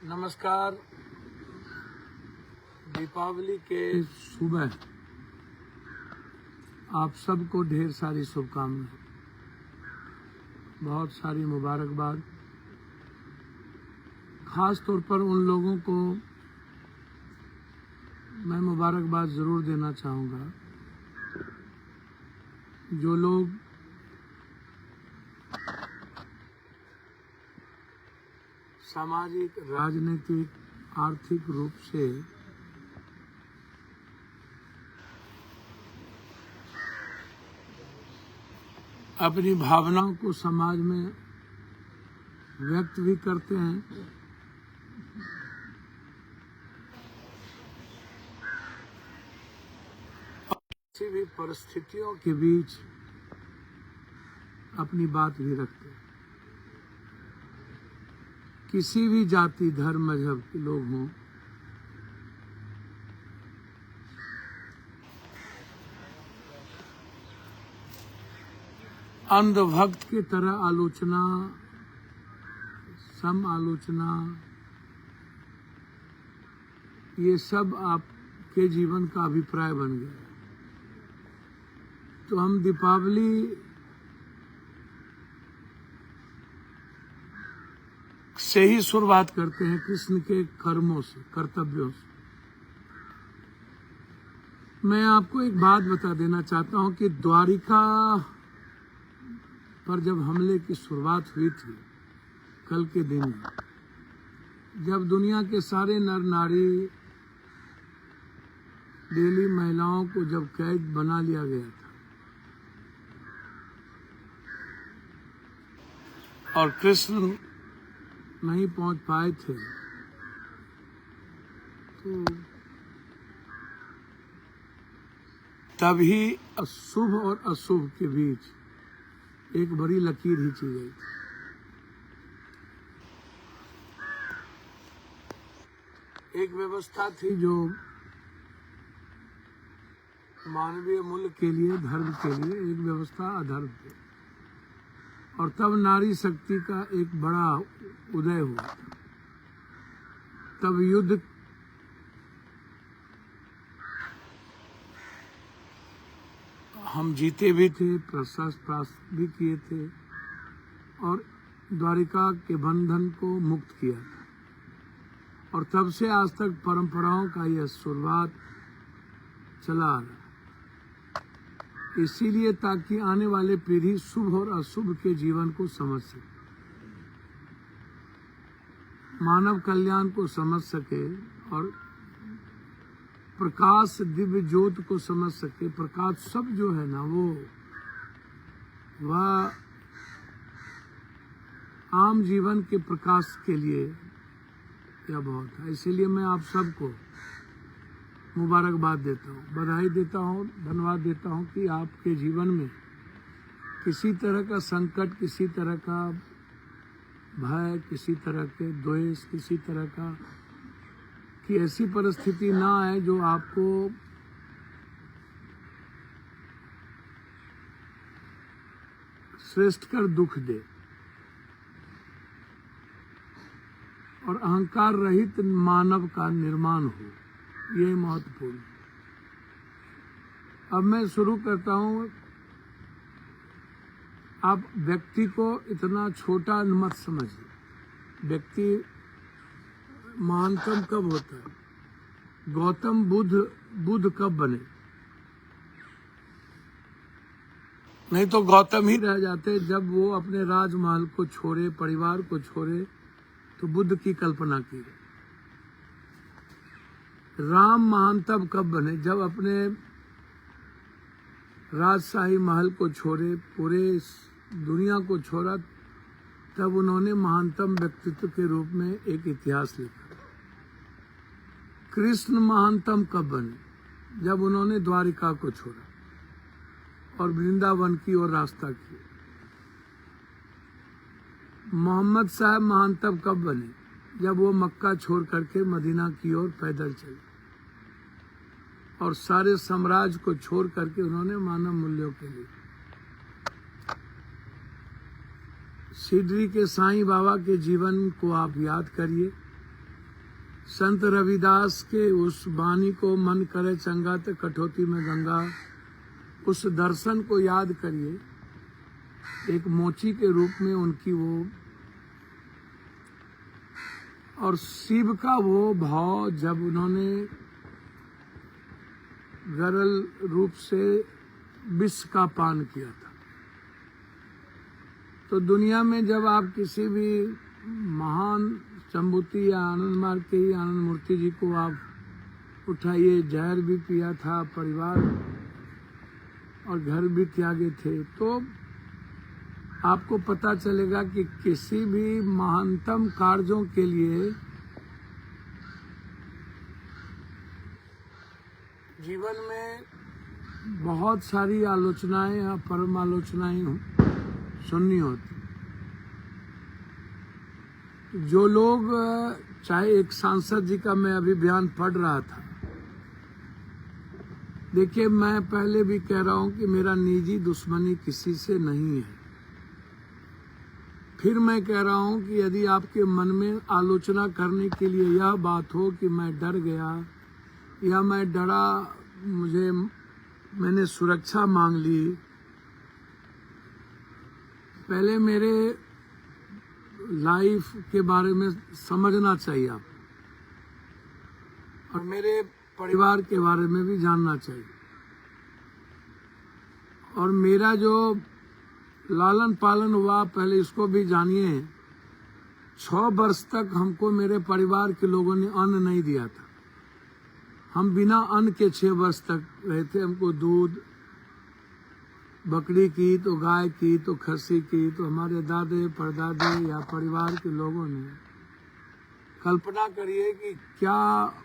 नमस्कार। दीपावली के सुबह आप सबको ढेर सारी शुभकामनाएं, बहुत सारी मुबारकबाद। खास तौर पर उन लोगों को मैं मुबारकबाद ज़रूर देना चाहूँगा जो लोग सामाजिक, राजनीतिक, आर्थिक रूप से अपनी भावनाओं को समाज में व्यक्त भी करते हैं और किसी भी परिस्थितियों के बीच अपनी बात भी रखते हैं। किसी भी जाति, धर्म, मजहब के लोग हों, अंधभक्त की तरह आलोचना, सम आलोचना, ये सब आपके जीवन का अभिप्राय बन गया। तो हम दीपावली से ही शुरुआत करते हैं, कृष्ण के कर्मों से, कर्तव्यों से। मैं आपको एक बात बता देना चाहता हूं कि द्वारिका पर जब हमले की शुरुआत हुई थी, कल के दिन, जब दुनिया के सारे नर नारी, डेली महिलाओं को जब कैद बना लिया गया था और कृष्ण नहीं पहुंच पाए थे, तो तभी अशुभ और अशुभ के बीच एक बड़ी लकीर खींची गई थी। एक व्यवस्था थी जो मानवीय मूल्य के लिए, धर्म के लिए एक व्यवस्था अधर्म थी, और तब नारी शक्ति का एक बड़ा उदय हुआ था। तब युद्ध हम जीते भी थे, प्रशस्ति प्राप्त भी किए थे और द्वारिका के बंधन को मुक्त किया था। और तब से आज तक परंपराओं का यह शुरुआत चला आ रहा, इसीलिए ताकि आने वाले पीढ़ी शुभ और अशुभ के जीवन को समझ सके, मानव कल्याण को समझ सके और प्रकाश, दिव्य ज्योत को समझ सके। प्रकाश सब जो है ना, वह आम जीवन के प्रकाश के लिए यह बहुत है। इसीलिए मैं आप सबको मुबारकबाद देता हूँ, बधाई देता हूँ, धन्यवाद देता हूँ कि आपके जीवन में किसी तरह का संकट, किसी तरह का भय, किसी तरह के द्वेष, किसी तरह का कि ऐसी परिस्थिति ना आए जो आपको श्रेष्ठ कर दुख दे, और अहंकार रहित मानव का निर्माण हो, ये महत्वपूर्ण है। अब मैं शुरू करता हूँ। आप व्यक्ति को इतना छोटा मत समझिए। व्यक्ति महानतम कब होता है? गौतम बुद्ध कब बने? नहीं तो गौतम ही रह जाते। जब वो अपने राजमहल को छोड़े, परिवार को छोड़े, तो बुद्ध की कल्पना की। राम महान तब कब बने? जब अपने राजशाही महल को छोड़े, पूरे दुनिया को छोड़ा, तब उन्होंने महानतम व्यक्तित्व के रूप में एक इतिहास लिखा। कृष्ण महानतम कब बने? जब उन्होंने द्वारिका को छोड़ा और वृंदावन की ओर रास्ता किया। मोहम्मद साहब महानतम कब बने? जब वो मक्का छोड़ करके मदीना की ओर पैदल चले और सारे साम्राज्य को छोड़ करके उन्होंने मानव मूल्यों के लिए। शिरडी के साईं बाबा के जीवन को आप याद करिए। संत रविदास के उस वाणी को मन करे चंगा तो कठौती में गंगा, उस दर्शन को याद करिए। एक मोची के रूप में उनकी वो और शिव का वो भाव जब उन्होंने गरल रूप से विष का पान किया था। तो दुनिया में जब आप किसी भी महान शंभूति या आनंद मार्ग के ही आनंद मूर्ति जी को आप उठाइए, जहर भी पिया था, परिवार और घर भी त्यागे थे, तो आपको पता चलेगा कि किसी भी महानतम कार्यों के लिए जीवन में बहुत सारी आलोचनाएं या परम आलोचनाएं सुननी होती। जो लोग, चाहे एक सांसद जी का मैं अभी बयान पढ़ रहा था, देखिए मैं पहले भी कह रहा हूं कि मेरा निजी दुश्मनी किसी से नहीं है। फिर मैं कह रहा हूं कि यदि आपके मन में आलोचना करने के लिए यह बात हो कि मैं डर गया या मैं डरा, मैंने सुरक्षा मांग ली, पहले मेरे लाइफ के बारे में समझना चाहिए आप, और मेरे परिवार के बारे में भी जानना चाहिए। और मेरा जो लालन पालन हुआ पहले इसको भी जानिए। 6 वर्ष तक हमको मेरे परिवार के लोगों ने अन्न नहीं दिया था। हम बिना अन्न के 6 वर्ष तक रहे थे। हमको दूध, बकरी की तो गाय की तो खस्सी की, तो हमारे दादे परदादे या परिवार के लोगों ने, कल्पना करिए कि क्या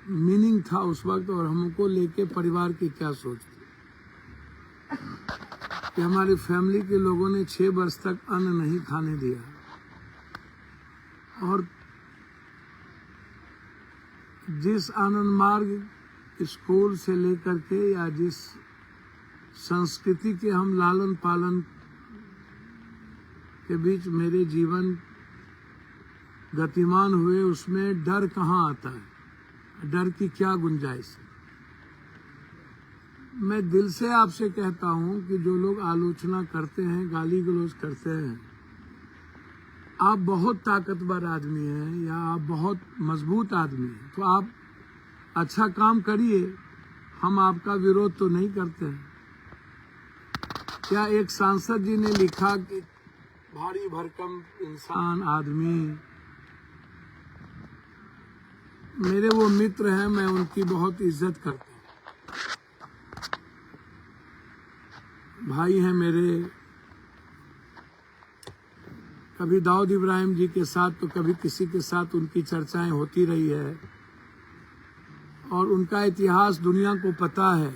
मीनिंग था उस वक्त और हमको लेके परिवार की क्या सोच थी कि हमारी फैमिली के लोगों ने 6 वर्ष तक अन्न नहीं खाने दिया। और जिस आनंद मार्ग स्कूल से लेकर के या जिस संस्कृति के हम लालन पालन के बीच मेरे जीवन गतिमान हुए, उसमें डर कहाँ आता है? डर की क्या गुंजाइश है? मैं दिल से आपसे कहता हूं कि जो लोग आलोचना करते हैं, गाली गलौज करते हैं, आप बहुत ताकतवर आदमी हैं या आप बहुत मजबूत आदमी हैं, तो आप अच्छा काम करिए। हम आपका विरोध तो नहीं करते हैं। क्या एक सांसद जी ने लिखा कि भारी भरकम इंसान आदमी, मेरे वो मित्र हैं, मैं उनकी बहुत इज्जत करता हूँ, भाई हैं मेरे। कभी दाऊद इब्राहिम जी के साथ तो कभी किसी के साथ उनकी चर्चाएं होती रही है, और उनका इतिहास दुनिया को पता है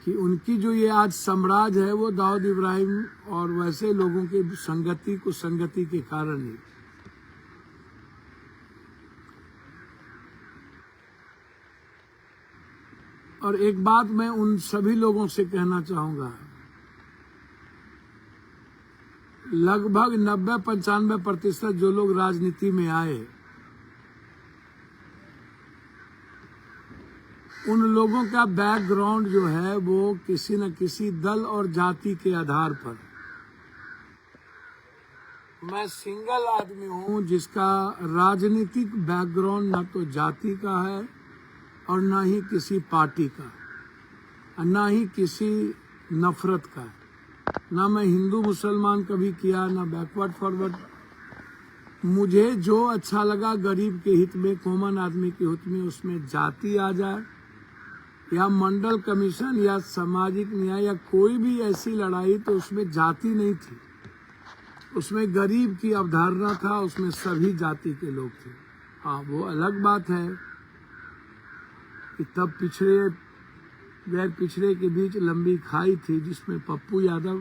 कि उनकी जो ये आज साम्राज्य है वो दाऊद इब्राहिम और वैसे लोगों की संगति के कारण ही। और एक बात मैं उन सभी लोगों से कहना चाहूंगा, लगभग 90-95% जो लोग राजनीति में आए, उन लोगों का बैकग्राउंड जो है वो किसी न किसी दल और जाति के आधार पर। मैं सिंगल आदमी हूं जिसका राजनीतिक बैकग्राउंड न तो जाति का है और न ही किसी पार्टी का, न ही किसी नफरत का। ना मैं हिंदू मुसलमान कभी किया, ना बैकवर्ड फॉरवर्ड। मुझे जो अच्छा लगा गरीब के हित में, कॉमन आदमी के हित में, उसमें जाति आ जाए या मंडल कमीशन या सामाजिक न्याय या कोई भी ऐसी लड़ाई, तो उसमें जाति नहीं थी, उसमें गरीब की अवधारणा था, उसमें सभी जाति के लोग थे। हाँ, वो अलग बात है कि तब पिछड़े गैर पिछड़े के बीच लंबी खाई थी, जिसमें पप्पू यादव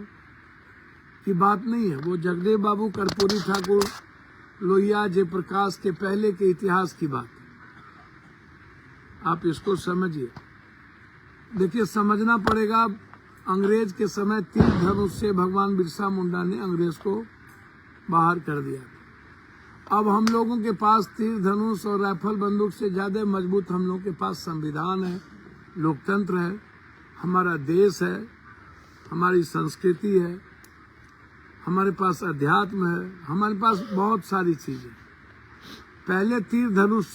की बात नहीं है, वो जगदेव बाबू, कर्पूरी ठाकुर, लोहिया, जयप्रकाश के पहले के इतिहास की बात है। आप इसको समझिए। देखिए, समझना पड़ेगा, अंग्रेज के समय 3 धनुष से भगवान बिरसा मुंडा ने अंग्रेज को बाहर कर दिया। अब हम लोगों के पास तीर धनुष और राइफल बंदूक से ज्यादा मजबूत हम लोगों के पास संविधान है, लोकतंत्र है, हमारा देश है, हमारी संस्कृति है, हमारे पास अध्यात्म है, हमारे पास बहुत सारी चीजें। पहले तीर धनुष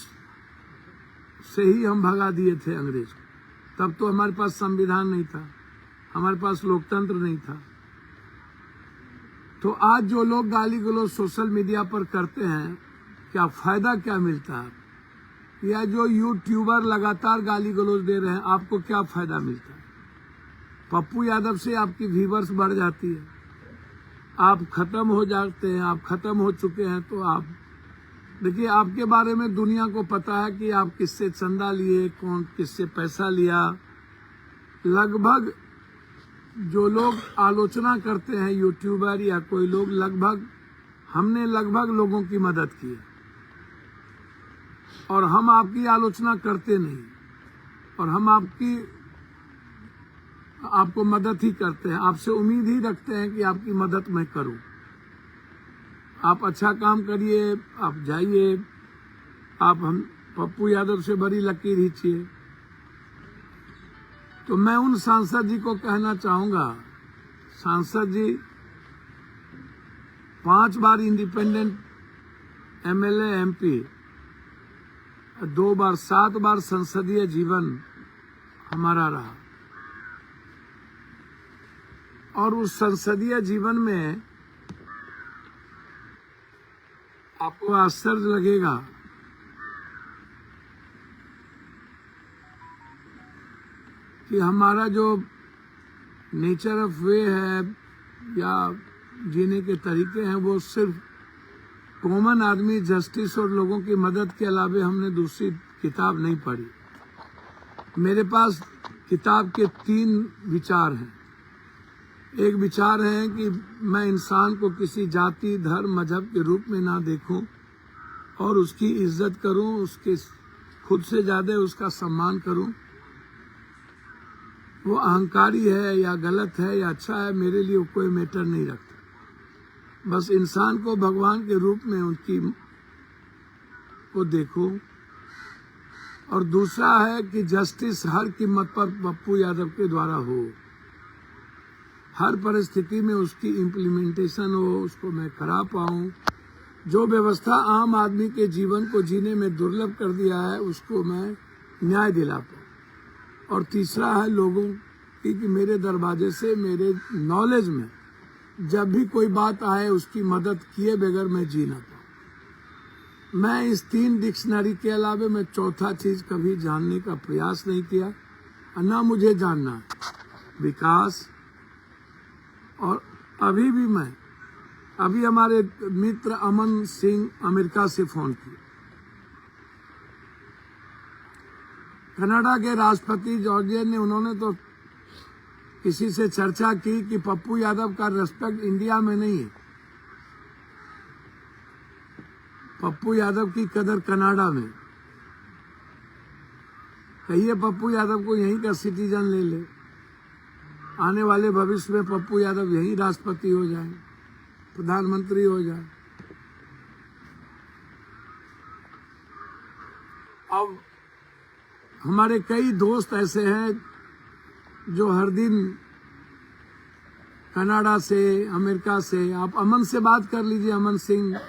से ही हम भगा दिए थे अंग्रेज को। तब तो हमारे पास संविधान नहीं था, हमारे पास लोकतंत्र नहीं था। तो आज जो लोग गाली गलौज सोशल मीडिया पर करते हैं, क्या फायदा क्या मिलता है? या जो यूट्यूबर लगातार गाली गलौज दे रहे हैं, आपको क्या फायदा मिलता है? पप्पू यादव से आपकी व्यूअर्स बढ़ जाती है, आप खत्म हो जाते हैं, आप खत्म हो चुके हैं। तो आप देखिए, आपके बारे में दुनिया को पता है कि आप किससे चंदा लिए, कौन किससे पैसा लिया। लगभग जो लोग आलोचना करते हैं, यूट्यूबर या कोई लोग, हमने लगभग लोगों की मदद की है। और हम आपकी आलोचना करते नहीं, और हम आपको मदद ही करते हैं, आपसे उम्मीद ही रखते हैं कि आपकी मदद मैं करूं। आप अच्छा काम करिए, आप जाइए, आप हम पप्पू यादव से बड़ी लकीर खींचिए। तो मैं उन सांसद जी को कहना चाहूंगा, सांसद जी 5 बार इंडिपेंडेंट एमएलए एमपी, 2 बार 7 बार संसदीय जीवन हमारा रहा। और उस संसदीय जीवन में आपको आश्चर्य लगेगा कि हमारा जो नेचर ऑफ वे है या जीने के तरीके हैं, वो सिर्फ कॉमन आदमी, जस्टिस और लोगों की मदद के अलावा हमने दूसरी किताब नहीं पढ़ी। मेरे पास किताब के 3 विचार हैं। एक विचार है कि मैं इंसान को किसी जाति, धर्म, मजहब के रूप में ना देखूं और उसकी इज्जत करूं, उसके खुद से ज्यादा उसका सम्मान करूं। वो अहंकारी है या गलत है या अच्छा है, मेरे लिए कोई मैटर नहीं रखता। बस इंसान को भगवान के रूप में उनकी को देखूं। और दूसरा है कि जस्टिस हर कीमत पर पप्पू यादव के द्वारा हो, हर परिस्थिति में उसकी इम्प्लीमेंटेशन हो, उसको मैं करा पाऊं। जो व्यवस्था आम आदमी के जीवन को जीने में दुर्लभ कर दिया है, उसको मैं न्याय दिला पाऊं। और तीसरा है लोगों की कि मेरे दरवाजे से, मेरे नॉलेज में जब भी कोई बात आए, उसकी मदद किए बगैर मैं जी ना पाऊं। मैं इस 3 डिक्शनरी के अलावा मैं चौथा चीज कभी जानने का प्रयास नहीं किया, ना मुझे जानना है। विकास। और अभी हमारे मित्र अमन सिंह अमेरिका से फोन किए। कनाडा के राष्ट्रपति जॉर्जिया ने, उन्होंने तो किसी से चर्चा की कि पप्पू यादव का रेस्पेक्ट इंडिया में नहीं है, पप्पू यादव की कदर कनाडा में। कहिए पप्पू यादव को यहीं का सिटीजन ले ले, आने वाले भविष्य में पप्पू यादव यही राष्ट्रपति हो जाए, प्रधानमंत्री हो जाए। अब हमारे कई दोस्त ऐसे हैं जो हर दिन कनाडा से, अमेरिका से, आप अमन से बात कर लीजिए। अमन सिंह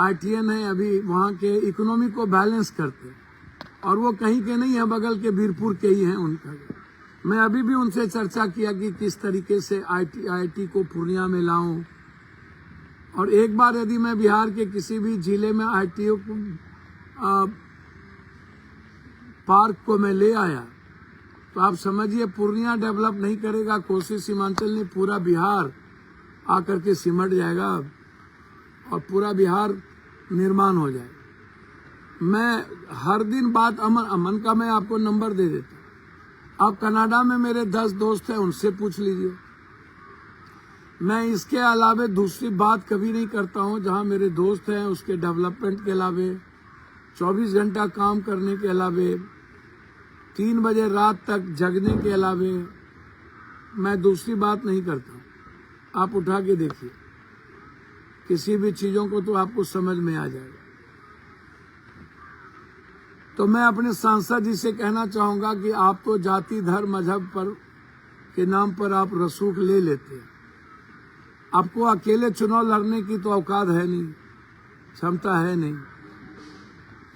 ITN है, अभी वहाँ के इकोनॉमी को बैलेंस करते हैं, और वो कहीं के नहीं है, बगल के वीरपुर के ही हैं उनका। मैं अभी भी उनसे चर्चा किया कि किस तरीके से IIT को पूर्णिया में लाऊं। और एक बार यदि मैं बिहार के किसी भी जिले में IIT पार्क को मैं ले आया, तो आप समझिए पूर्णिया डेवलप नहीं करेगा, कोसी सीमांचल ने पूरा बिहार आकर के सिमट जाएगा और पूरा बिहार निर्माण हो जाएगा। मैं हर दिन बात अमन का मैं आपको नंबर दे देता हूँ। आप कनाडा में मेरे 10 दोस्त हैं, उनसे पूछ लीजिए। मैं इसके अलावे दूसरी बात कभी नहीं करता हूं। जहां मेरे दोस्त हैं, उसके डेवलपमेंट के अलावे, 24 घंटा काम करने के अलावे, 3 बजे रात तक जगने के अलावे मैं दूसरी बात नहीं करता। आप उठा के देखिए किसी भी चीजों को तो आपको समझ में आ जाएगा। तो मैं अपने सांसद जी से कहना चाहूंगा कि आप तो जाति धर्म मजहब पर के नाम पर आप रसूख ले लेते हैं। आपको अकेले चुनाव लड़ने की तो औकात है नहीं, क्षमता है नहीं।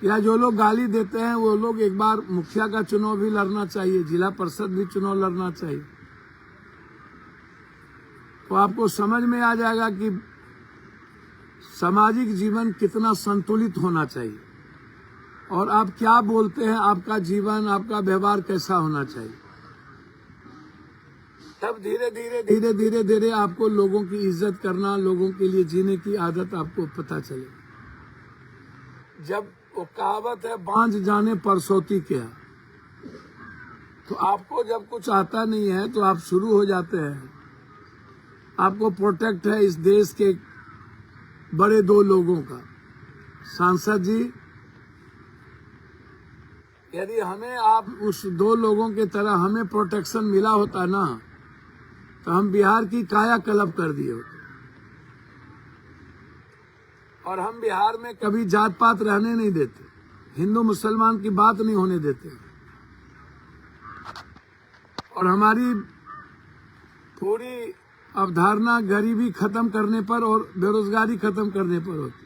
या जो लोग गाली देते हैं वो लोग एक बार मुखिया का चुनाव भी लड़ना चाहिए, जिला परिषद भी चुनाव लड़ना चाहिए, तो आपको समझ में आ जाएगा कि सामाजिक जीवन कितना संतुलित होना चाहिए और आप क्या बोलते हैं, आपका जीवन आपका व्यवहार कैसा होना चाहिए। तब धीरे धीरे धीरे आपको लोगों की इज्जत करना, लोगों के लिए जीने की आदत आपको पता चले। जब वो कहावत है बांझ जाने परसौती क्या, तो आपको जब कुछ आता नहीं है तो आप शुरू हो जाते हैं। आपको प्रोटेक्ट है इस देश के बड़े दो लोगों का। सांसद जी, यदि हमें आप उस दो लोगों के तरह हमें प्रोटेक्शन मिला होता ना, तो हम बिहार की कायाकल्प कर दिए होते। और हम बिहार में कभी जात पात रहने नहीं देते, हिंदू मुसलमान की बात नहीं होने देते, और हमारी पूरी अवधारणा गरीबी खत्म करने पर और बेरोजगारी खत्म करने पर होती।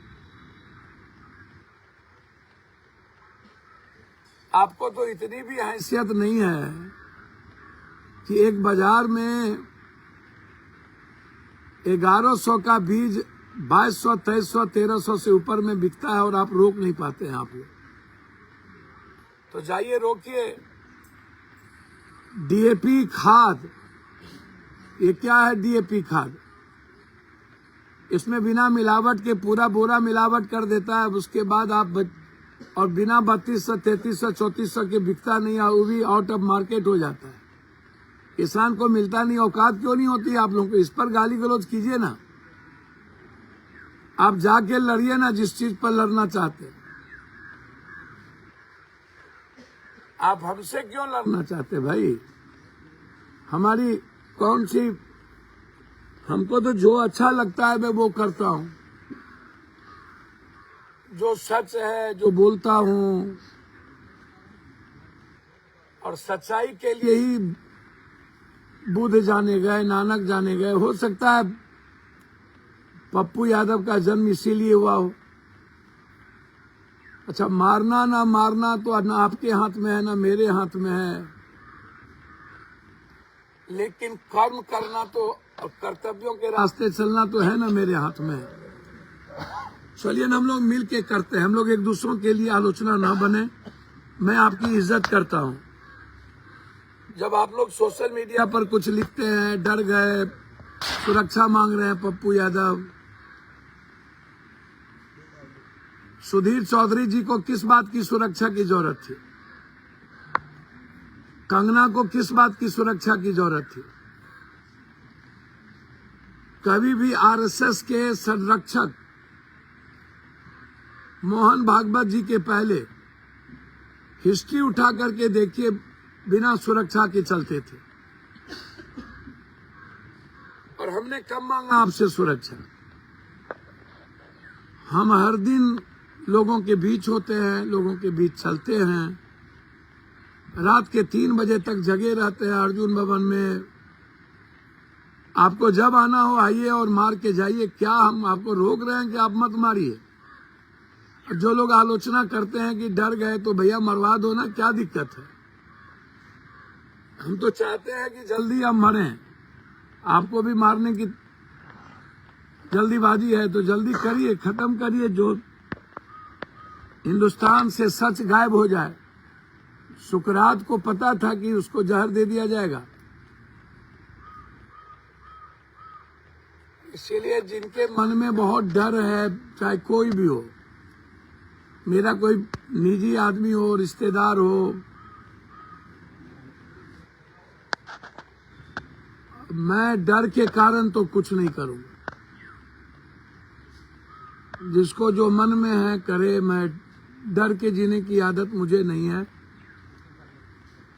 आपको तो इतनी भी हैसियत नहीं है कि एक बाजार में 1100 का बीज 2200, 2300, 1300 से ऊपर में बिकता है और आप रोक नहीं पाते हैं। आप लोग तो जाइए रोकिए। डीएपी खाद, ये क्या है डीएपी खाद? इसमें बिना मिलावट के पूरा बोरा मिलावट कर देता है। उसके बाद आप और बिना 3200, 3300, 3400 के बिकता नहीं है, वो भी आउट ऑफ मार्केट हो जाता है। किसान को मिलता नहीं, औकात क्यों नहीं होती आप लोगों को? इस पर गाली गलौज कीजिए ना, आप जाके लड़िए ना जिस चीज पर लड़ना चाहते हैं। आप हमसे क्यों लड़ना चाहते भाई? हमारी कौन सी, हमको तो जो अच्छा लगता है मैं वो करता हूं, जो सच है जो बोलता हूं, और सच्चाई के लिए ही बुद्ध जाने गए, नानक जाने गए। हो सकता है पप्पू यादव का जन्म इसीलिए हुआ हो। अच्छा, मारना ना मारना तो ना आपके हाथ में है ना मेरे हाथ में है, लेकिन कर्म करना तो, कर्तव्यों के रास्ते चलना तो है ना मेरे हाथ में। चलिए ना, हम लोग मिल के करते हैं। हम लोग एक दूसरों के लिए आलोचना ना बने। मैं आपकी इज्जत करता हूं। जब आप लोग सोशल मीडिया पर कुछ लिखते हैं, डर गए, सुरक्षा मांग रहे हैं पप्पू यादव, सुधीर चौधरी जी को किस बात की सुरक्षा की जरूरत थी? कंगना को किस बात की सुरक्षा की जरूरत थी? कभी भी आरएसएस के संरक्षक मोहन भागवत जी के पहले हिस्ट्री उठा करके देखिए, बिना सुरक्षा के चलते थे। और हमने कब मांगा आपसे सुरक्षा? हम हर दिन लोगों के बीच होते हैं, लोगों के बीच चलते हैं, रात के 3 बजे तक जगे रहते हैं अर्जुन भवन में। आपको जब आना हो आइए और मार के जाइए। क्या हम आपको रोक रहे हैं कि आप मत मारिए? जो लोग आलोचना करते हैं कि डर गए, तो भैया मरवा दो ना, क्या दिक्कत है? हम तो चाहते हैं कि जल्दी हम मरें। आपको भी मारने की जल्दीबाजी है तो जल्दी करिए, खत्म करिए, जो हिंदुस्तान से सच गायब हो जाए। सुकरात को पता था कि उसको जहर दे दिया जाएगा। इसीलिए जिनके मन में बहुत डर है, चाहे कोई भी हो, मेरा कोई निजी आदमी हो, रिश्तेदार हो, मैं डर के कारण तो कुछ नहीं करूंगा। जिसको जो मन में है करे। मैं डर के जीने की आदत मुझे नहीं है।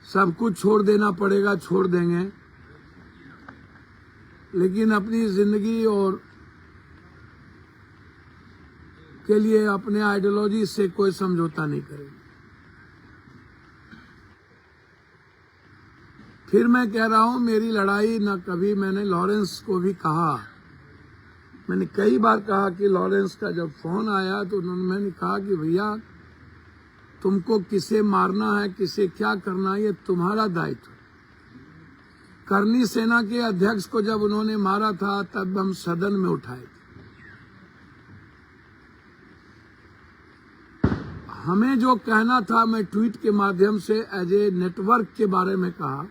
सब कुछ छोड़ देना पड़ेगा, छोड़ देंगे, लेकिन अपनी जिंदगी और के लिए अपने आइडियोलॉजी से कोई समझौता नहीं करेंगे। फिर मैं कह रहा हूं, मेरी लड़ाई न कभी, मैंने लॉरेंस को भी कहा, मैंने कई बार कहा कि लॉरेंस का जब फोन आया तो मैंने कहा कि भैया तुमको किसे मारना है, किसे क्या करना है, ये तुम्हारा दायित्व। करनी सेना के अध्यक्ष को जब उन्होंने मारा था तब हम सदन में उठाए थे। हमें जो कहना था, मैं ट्वीट के माध्यम से एज ए नेटवर्क के बारे में कहा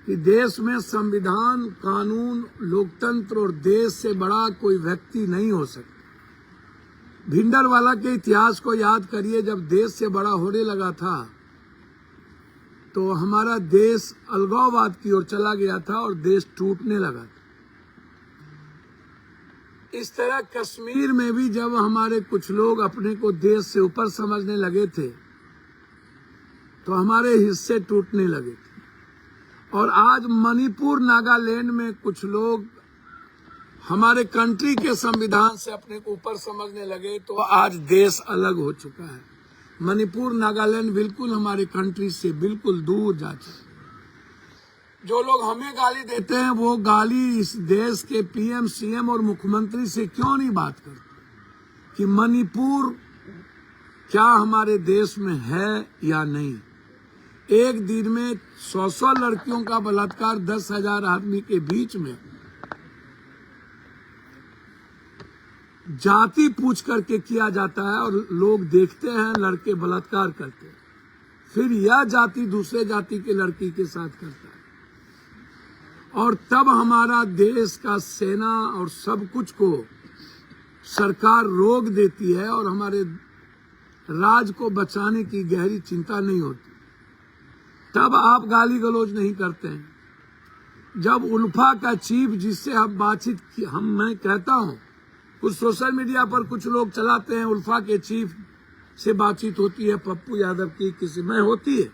कि देश में संविधान, कानून, लोकतंत्र और देश से बड़ा कोई व्यक्ति नहीं हो सकता। भिंडरवाला के इतिहास को याद करिए, जब देश से बड़ा होने लगा था तो हमारा देश अलगाववाद की ओर चला गया था और देश टूटने लगा था। इस तरह कश्मीर में भी जब हमारे कुछ लोग अपने को देश से ऊपर समझने लगे थे तो हमारे हिस्से टूटने लगे थे। और आज मणिपुर, नागालैंड में कुछ लोग हमारे कंट्री के संविधान से अपने को ऊपर समझने लगे तो आज देश अलग हो चुका है। मणिपुर, नागालैंड बिल्कुल हमारे कंट्री से बिल्कुल दूर जा चुके। जो लोग हमें गाली देते हैं वो गाली इस देश के पीएम, सीएम और मुख्यमंत्री से क्यों नहीं बात करते कि मणिपुर क्या हमारे देश में है या नहीं। एक दिन में 100 लड़कियों का बलात्कार 10,000 आदमी के बीच में जाति पूछ करके किया जाता है और लोग देखते हैं, लड़के बलात्कार करते हैं, फिर यह जाति दूसरे जाति के लड़की के साथ करता है। और तब हमारा देश का सेना और सब कुछ को सरकार रोक देती है और हमारे राज को बचाने की गहरी चिंता नहीं होती। तब आप गाली गलौज नहीं करते हैं। जब उल्फा का चीफ, जिससे हम बातचीत की, मैं कहता हूं, कुछ सोशल मीडिया पर कुछ लोग चलाते हैं, उल्फा के चीफ से बातचीत होती है, पप्पू यादव की किसी में होती है।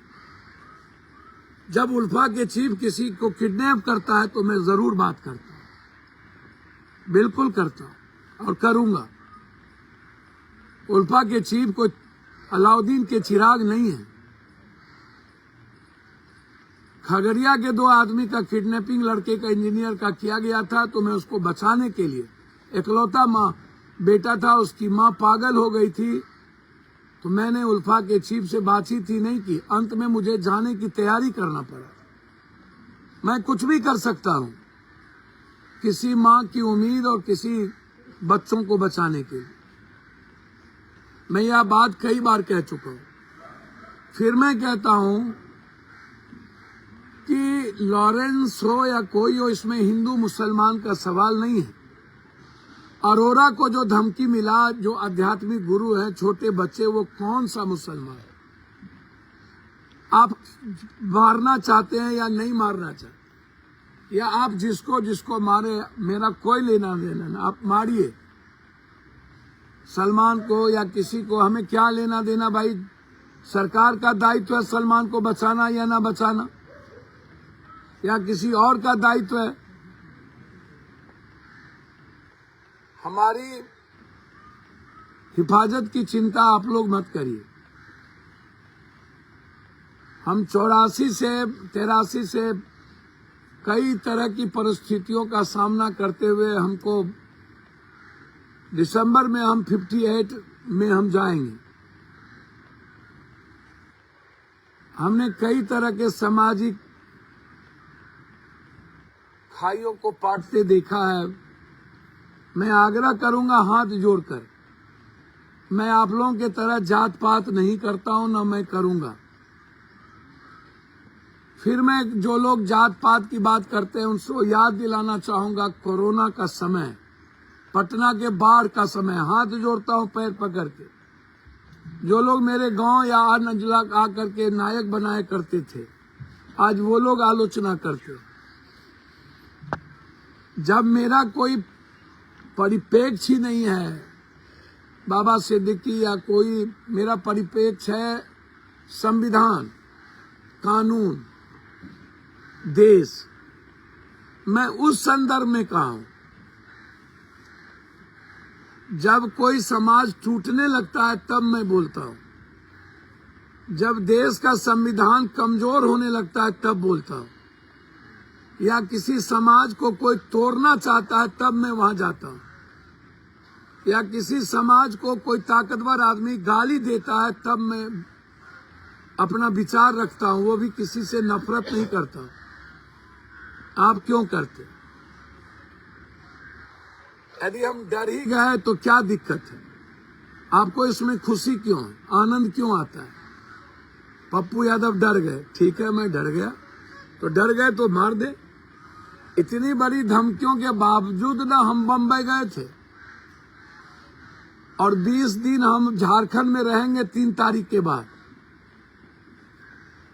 जब उल्फा के चीफ किसी को किडनैप करता है तो मैं जरूर बात करता हूं, बिल्कुल करता हूं और करूंगा। उल्फा के चीफ को अलाउद्दीन के चिराग नहीं है। खगड़िया के 2 आदमी का किडनैपिंग लड़के का, इंजीनियर का किया गया था, तो मैं उसको बचाने के लिए, इकलौता माँ बेटा था, उसकी माँ पागल हो गई थी, तो मैंने उल्फा के चीफ से बातचीत ही नहीं की। अंत में मुझे जाने की तैयारी करना पड़ा। मैं कुछ भी कर सकता हूं किसी माँ की उम्मीद और किसी बच्चों को बचाने के लिए। मैं यह बात कई बार कह चुका हूं, फिर मैं कहता हूं कि लॉरेंस हो या कोई हो, इसमें हिंदू मुसलमान का सवाल नहीं है। अरोरा को जो धमकी मिला, जो आध्यात्मिक गुरु है, छोटे बच्चे, वो कौन सा मुसलमान है? आप मारना चाहते हैं या नहीं मारना चाहते, या आप जिसको जिसको मारे, मेरा कोई लेना देना ना, आप मारिए सलमान को या किसी को, हमें क्या लेना देना भाई। सरकार का दायित्व है सलमान को बचाना या ना बचाना, या किसी और का दायित्व है। हमारी हिफाजत की चिंता आप लोग मत करिए। हम 84 से 83 से कई तरह की परिस्थितियों का सामना करते हुए, हमको दिसंबर में हम 58 में हम जाएंगे। हमने कई तरह के सामाजिक खाइयों को पाटते देखा है। मैं आग्रह करूंगा हाथ जोड़कर, मैं आप लोगों के तरह जात पात नहीं करता हूं, ना मैं करूंगा। फिर मैं जो लोग जात पात की बात करते हैं उनको याद दिलाना चाहूंगा, कोरोना का समय, पटना के बाढ़ का समय, हाथ जोड़ता हूं पैर पकड़ के। जो लोग मेरे गांव या अन्य जिला आकर के नायक बनाया करते थे, आज वो लोग आलोचना करते। जब मेरा कोई परिपेक्ष ही नहीं है, बाबा सिद्दीकी या कोई, मेरा परिपेक्ष है संविधान, कानून, देश। मैं उस संदर्भ में कहा हूं। जब कोई समाज टूटने लगता है तब मैं बोलता हूं। जब देश का संविधान कमजोर होने लगता है तब बोलता हूं, या किसी समाज को कोई तोड़ना चाहता है तब मैं वहां जाता हूं, या किसी समाज को कोई ताकतवर आदमी गाली देता है तब मैं अपना विचार रखता हूं। वो भी किसी से नफरत नहीं करता हूं। आप क्यों करते? यदि हम डर ही गए तो क्या दिक्कत है? आपको इसमें खुशी क्यों है, आनंद क्यों आता है? पप्पू यादव डर गए, ठीक है मैं डर गया, तो डर गए तो मार दे। इतनी बड़ी धमकियों के बावजूद ना हम बम्बई गए थे, और 20 दिन हम झारखंड में रहेंगे 3 तारीख के बाद।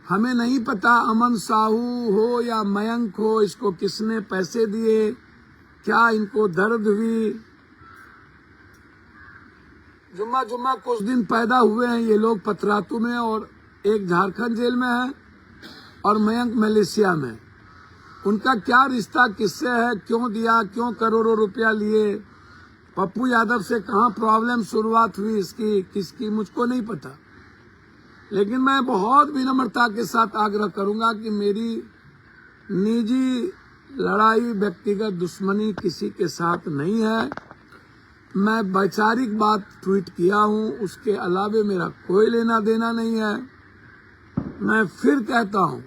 हमें नहीं पता अमन साहू हो या मयंक हो, इसको किसने पैसे दिए, क्या इनको दर्द हुई। जुम्मा जुम्मा कुछ दिन पैदा हुए हैं ये लोग पतरातू में, और एक झारखंड जेल में है और मयंक मलेशिया में। उनका क्या रिश्ता किससे है, क्यों दिया, क्यों करोड़ों रुपया लिए, पप्पू यादव से कहाँ प्रॉब्लम शुरुआत हुई इसकी किसकी, मुझको नहीं पता। लेकिन मैं बहुत विनम्रता के साथ आग्रह करूंगा कि मेरी निजी लड़ाई, व्यक्तिगत दुश्मनी किसी के साथ नहीं है। मैं वैचारिक बात ट्वीट किया हूं, उसके अलावे मेरा कोई लेना देना नहीं है। मैं फिर कहता हूं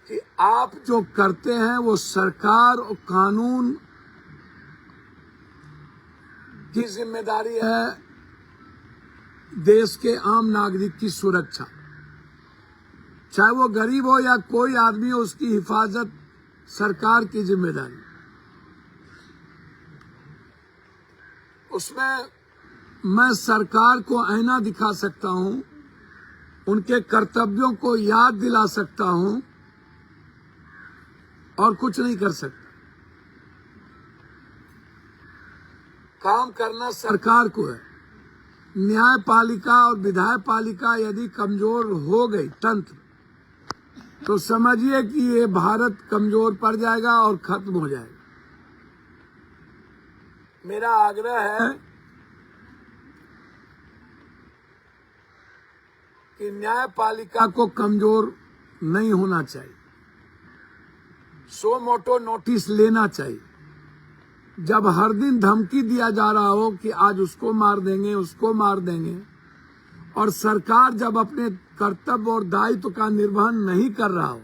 कि आप जो करते हैं वो सरकार और कानून की जिम्मेदारी है, देश के आम नागरिक की सुरक्षा, चाहे वो गरीब हो या कोई आदमी हो, उसकी हिफाजत सरकार की जिम्मेदारी। उसमें मैं सरकार को आईना दिखा सकता हूं, उनके कर्तव्यों को याद दिला सकता हूं, और कुछ नहीं कर सकता। काम करना सरकार को है। न्यायपालिका और विधायपालिका यदि कमजोर हो गई तंत्र, तो समझिए कि ये भारत कमजोर पड़ जाएगा और खत्म हो जाएगा। मेरा आग्रह है कि न्यायपालिका को कमजोर नहीं होना चाहिए, सो मोटो नोटिस लेना चाहिए। जब हर दिन धमकी दिया जा रहा हो कि आज उसको मार देंगे, उसको मार देंगे, और सरकार जब अपने कर्तव्य और दायित्व का निर्वहन नहीं कर रहा हो,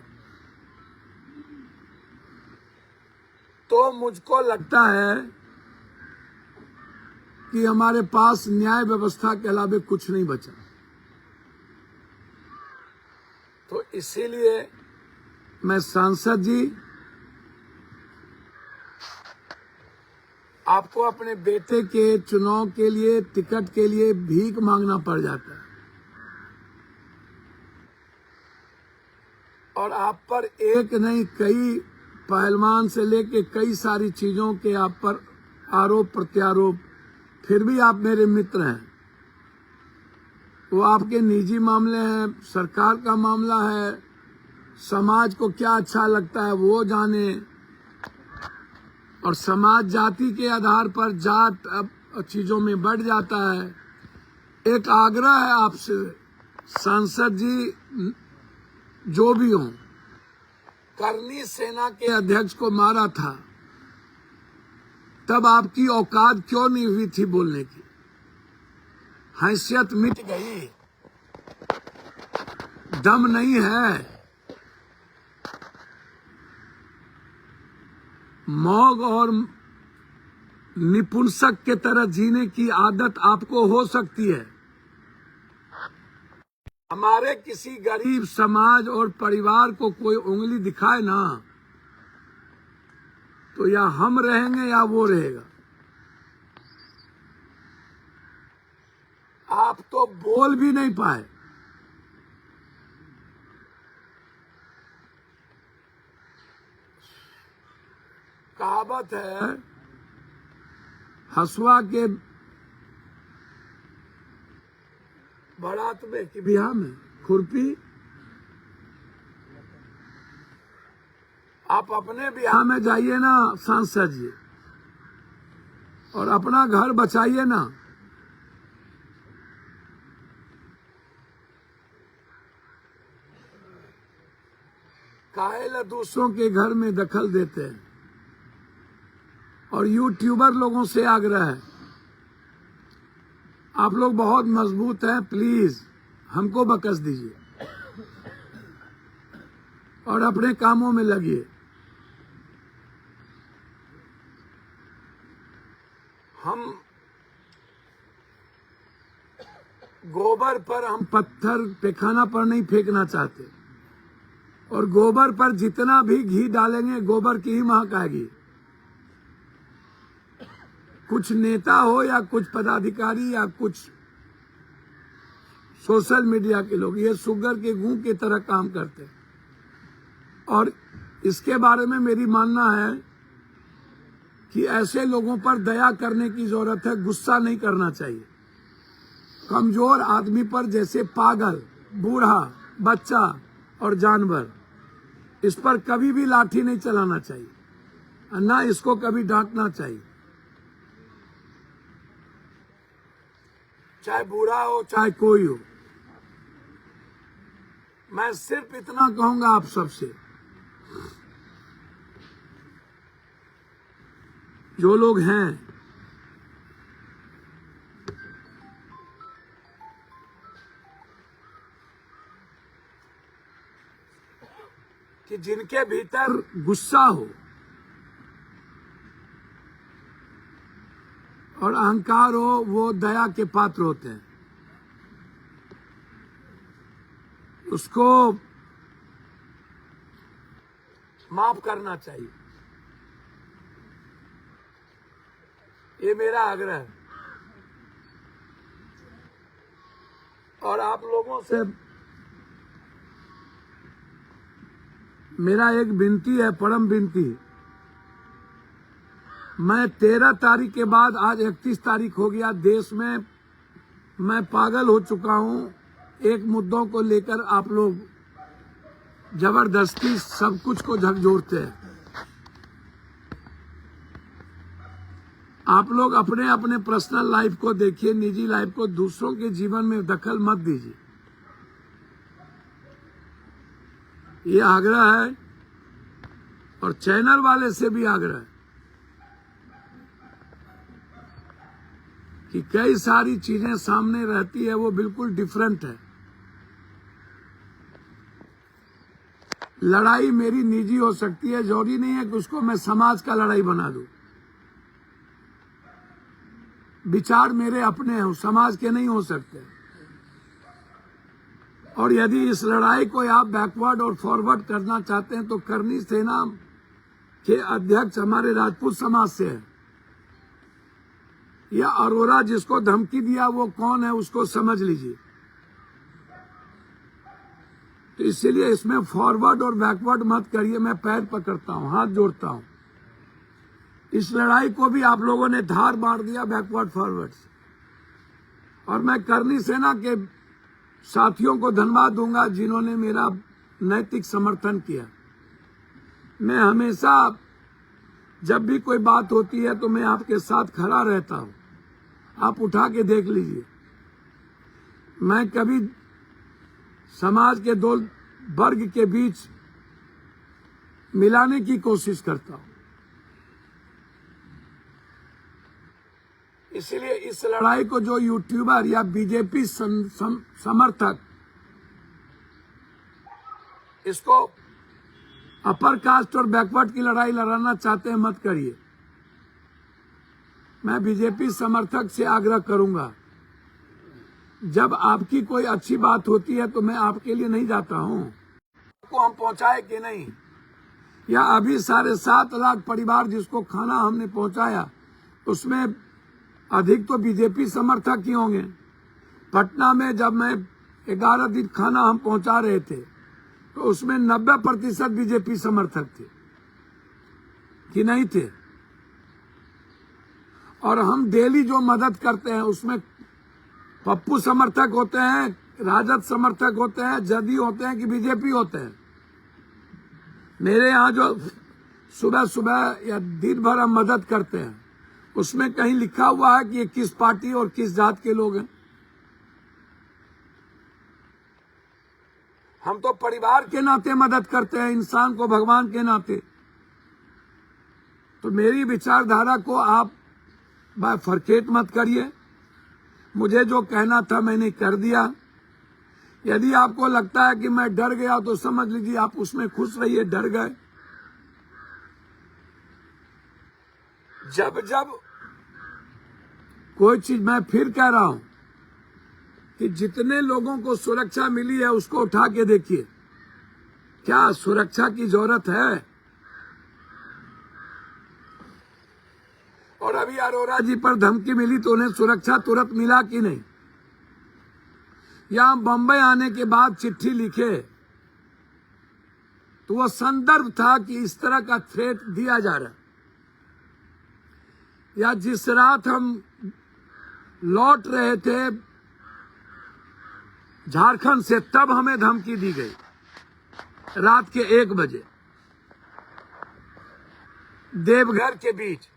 तो मुझको लगता है कि हमारे पास न्याय व्यवस्था के अलावे कुछ नहीं बचा। तो इसीलिए मैं सांसद जी, आपको अपने बेटे के चुनाव के लिए, टिकट के लिए भीख मांगना पड़ जाता है, और आप पर एक नहीं कई पहलवान से लेके कई सारी चीजों के आप पर आरोप प्रत्यारोप, फिर भी आप मेरे मित्र हैं। वो आपके निजी मामले हैं, सरकार का मामला है, समाज को क्या अच्छा लगता है वो जाने, और समाज जाति के आधार पर जात अब चीजों में बढ़ जाता है। एक आग्रह है आपसे सांसद जी, जो भी हो, करनी सेना के अध्यक्ष को मारा था तब आपकी औकात क्यों नहीं हुई थी बोलने की? हैसियत मिट गई, दम नहीं है। मौग और निपुंसक के तरह जीने की आदत आपको हो सकती है। हमारे किसी गरीब समाज और परिवार को कोई उंगली दिखाए ना, तो या हम रहेंगे या वो रहेगा। आप तो बोल भी नहीं पाए। कहावत है, हसुआ के बारात में कि बिहार में खुरपी, आप अपने बिहार में जाइए ना सांसद जी, और अपना घर बचाइए ना। काहे दूसरों के घर में दखल देते हैं। और यूट्यूबर लोगों से आग्रह है, आप लोग बहुत मजबूत हैं, प्लीज हमको बकस दीजिए और अपने कामों में लगिए। हम गोबर पर, हम पत्थर पैखाना पर नहीं फेंकना चाहते, और गोबर पर जितना भी घी डालेंगे गोबर की ही महक आएगी। कुछ नेता हो या कुछ पदाधिकारी या कुछ सोशल मीडिया के लोग, ये शुगर के गूं की तरह काम करते हैं। और इसके बारे में मेरी मानना है कि ऐसे लोगों पर दया करने की जरूरत है, गुस्सा नहीं करना चाहिए। कमजोर आदमी पर, जैसे पागल, बूढ़ा, बच्चा और जानवर, इस पर कभी भी लाठी नहीं चलाना चाहिए, ना इसको कभी डांटना चाहिए। चाहे बूढ़ा हो चाहे कोई हो। मैं सिर्फ इतना कहूंगा आप सबसे, जो लोग हैं कि जिनके भीतर गुस्सा हो और अहंकार हो, वो दया के पात्र होते हैं। उसको माफ करना चाहिए, ये मेरा आग्रह है। और आप लोगों से मेरा एक विनती है, परम विनती। मैं 13 तारीख के बाद, आज 31 तारीख हो गया, देश में मैं पागल हो चुका हूं। एक मुद्दों को लेकर आप लोग जबरदस्ती सब कुछ को झकझोरते हैं। आप लोग अपने अपने पर्सनल लाइफ को देखिए, निजी लाइफ को, दूसरों के जीवन में दखल मत दीजिए। ये आग्रह है, और चैनल वाले से भी आग्रह है कि कई सारी चीजें सामने रहती है, वो बिल्कुल डिफरेंट है। लड़ाई मेरी निजी हो सकती है, जरूरी नहीं है कि उसको मैं समाज का लड़ाई बना दूं। विचार मेरे अपने हैं, समाज के नहीं हो सकते। और यदि इस लड़ाई को आप बैकवर्ड और फॉरवर्ड करना चाहते हैं तो करनी सेना के अध्यक्ष हमारे राजपूत समाज से है। या अरोरा जिसको धमकी दिया वो कौन है, उसको समझ लीजिए। तो इसीलिए इसमें फॉरवर्ड और बैकवर्ड मत करिए। मैं पैर पकड़ता हूं, हाथ जोड़ता हूं। इस लड़ाई को भी आप लोगों ने धार मार दिया बैकवर्ड फॉरवर्ड से। और मैं करनी सेना के साथियों को धन्यवाद दूंगा जिन्होंने मेरा नैतिक समर्थन किया। मैं हमेशा जब भी कोई बात होती है तो मैं आपके साथ खड़ा रहता हूं। आप उठा के देख लीजिए। मैं कभी समाज के दो वर्ग के बीच मिलाने की कोशिश करता हूं। इसलिए इस लड़ाई को जो यूट्यूबर या बीजेपी समर्थक इसको अपर कास्ट और बैकवर्ड की लड़ाई लड़ाना चाहते हैं, मत करिए। मैं बीजेपी समर्थक से आग्रह करूंगा, जब आपकी कोई अच्छी बात होती है तो मैं आपके लिए नहीं जाता हूं। आपको हम पहुंचाए कि नहीं, या अभी 7.5 लाख परिवार जिसको खाना हमने पहुंचाया, उसमें अधिक तो बीजेपी समर्थक ही होंगे। पटना में जब मैं 11 दिन खाना हम पहुंचा रहे थे तो उसमें 90% बीजेपी समर्थक थे कि नहीं थे। और हम डेली जो मदद करते हैं उसमें पप्पू समर्थक होते हैं, राजद समर्थक होते हैं, जदयू होते हैं कि बीजेपी होते हैं। मेरे यहाँ जो सुबह सुबह या दिन भर हम मदद करते हैं उसमें कहीं लिखा हुआ है कि ये किस पार्टी और किस जात के लोग हैं? हम तो परिवार के नाते मदद करते हैं, इंसान को भगवान के नाते। तो मेरी विचारधारा को आप बायफरकेट मत करिए। मुझे जो कहना था मैंने कर दिया। यदि आपको लगता है कि मैं डर गया तो समझ लीजिए आप उसमें खुश रहिए, डर गए। जब जब कोई चीज, मैं फिर कह रहा हूं कि जितने लोगों को सुरक्षा मिली है उसको उठा के देखिए, क्या सुरक्षा की जरूरत है? और अभी अरोड़ा जी पर धमकी मिली तो उन्हें सुरक्षा तुरंत मिला कि नहीं? यहां बंबई आने के बाद चिट्ठी लिखे तो वो संदर्भ था कि इस तरह का थ्रेट दिया जा रहा। या जिस रात हम लौट रहे थे झारखंड से, तब हमें धमकी दी गई रात के 1 बजे देवघर के बीच।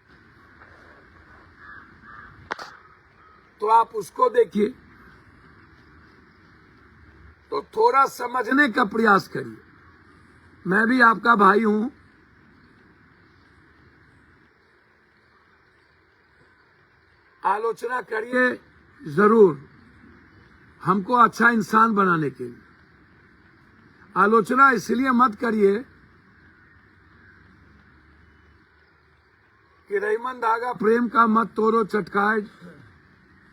तो आप उसको देखिए, तो थोड़ा समझने का प्रयास करिए। मैं भी आपका भाई हूं। आलोचना करिए जरूर, हमको अच्छा इंसान बनाने के लिए। आलोचना इसलिए मत करिए कि रहीमन धागा प्रेम का मत तोड़ो चटकाए,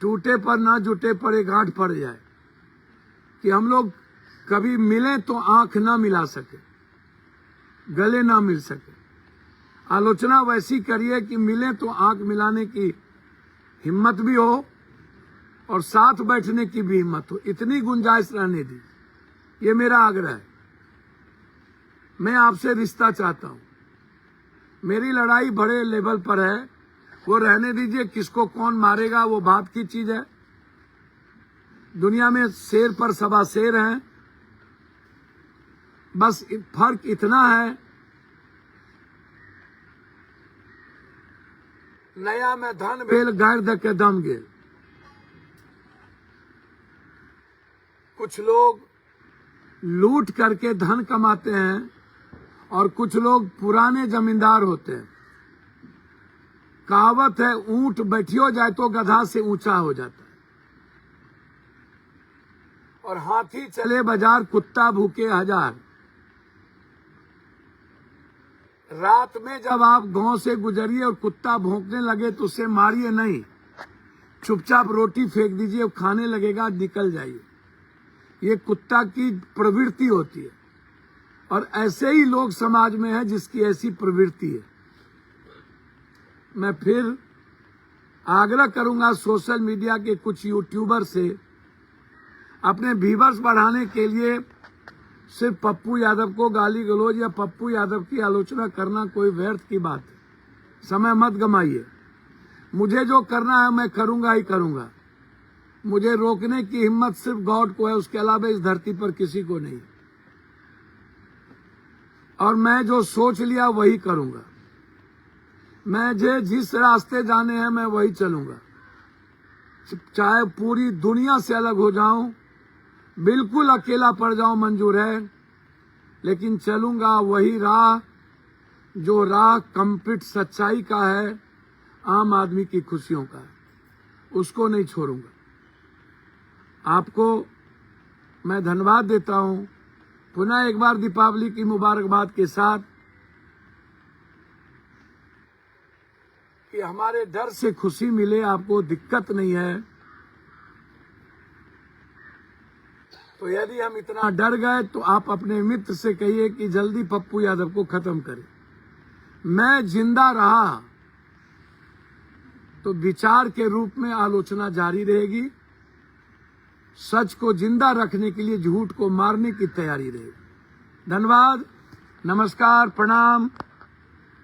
टूटे पर ना जुटे पर एक गांठ पड़ जाए। कि हम लोग कभी मिलें तो आंख ना मिला सके, गले ना मिल सके। आलोचना वैसी करिए कि मिले तो आंख मिलाने की हिम्मत भी हो और साथ बैठने की भी हिम्मत हो। इतनी गुंजाइश रहने दी, ये मेरा आग्रह है। मैं आपसे रिश्ता चाहता हूं। मेरी लड़ाई बड़े लेवल पर है, वो रहने दीजिए। किसको कौन मारेगा वो बात की चीज है। दुनिया में शेर पर सवा शेर हैं। बस फर्क इतना है, नया में धन भेल गैर द के दम गेल। कुछ लोग लूट करके धन कमाते हैं और कुछ लोग पुराने जमींदार होते हैं। कहावत है, ऊंट बैठियो जाए तो गधा से ऊंचा हो जाता है, और हाथी चले बाजार कुत्ता भूखे हजार। रात में जब आप गांव से गुजरिए और कुत्ता भौंकने लगे तो उसे मारिए नहीं, चुपचाप रोटी फेंक दीजिए, खाने लगेगा, निकल जाइए। ये कुत्ता की प्रवृत्ति होती है, और ऐसे ही लोग समाज में हैं जिसकी ऐसी प्रवृत्ति है। मैं फिर आग्रह करूंगा सोशल मीडिया के कुछ यूट्यूबर से, अपने व्यूअर्स बढ़ाने के लिए सिर्फ पप्पू यादव को गाली गलौज या पप्पू यादव की आलोचना करना कोई व्यर्थ की बात है। समय मत गमाइए। मुझे जो करना है मैं करूंगा ही करूंगा। मुझे रोकने की हिम्मत सिर्फ गॉड को है, उसके अलावा इस धरती पर किसी को नहीं। और मैं जो सोच लिया वही करूंगा। मुझे जिस रास्ते जाने हैं मैं वही चलूंगा, चाहे पूरी दुनिया से अलग हो जाऊं, बिल्कुल अकेला पड़ जाऊं, मंजूर है, लेकिन चलूंगा वही राह जो राह कंप्लीट सच्चाई का है, आम आदमी की खुशियों का है। उसको नहीं छोड़ूंगा। आपको मैं धन्यवाद देता हूं पुनः एक बार दीपावली की मुबारकबाद के साथ कि हमारे डर से खुशी मिले, आपको दिक्कत नहीं है। तो यदि हम इतना डर गए तो आप अपने मित्र से कहिए कि जल्दी पप्पू यादव को खत्म करें। मैं जिंदा रहा तो विचार के रूप में आलोचना जारी रहेगी। सच को जिंदा रखने के लिए झूठ को मारने की तैयारी रहेगी। धन्यवाद, नमस्कार, प्रणाम,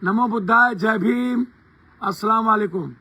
नमो बुद्धाय, जय भीम, अस्सलाम वालेकुम।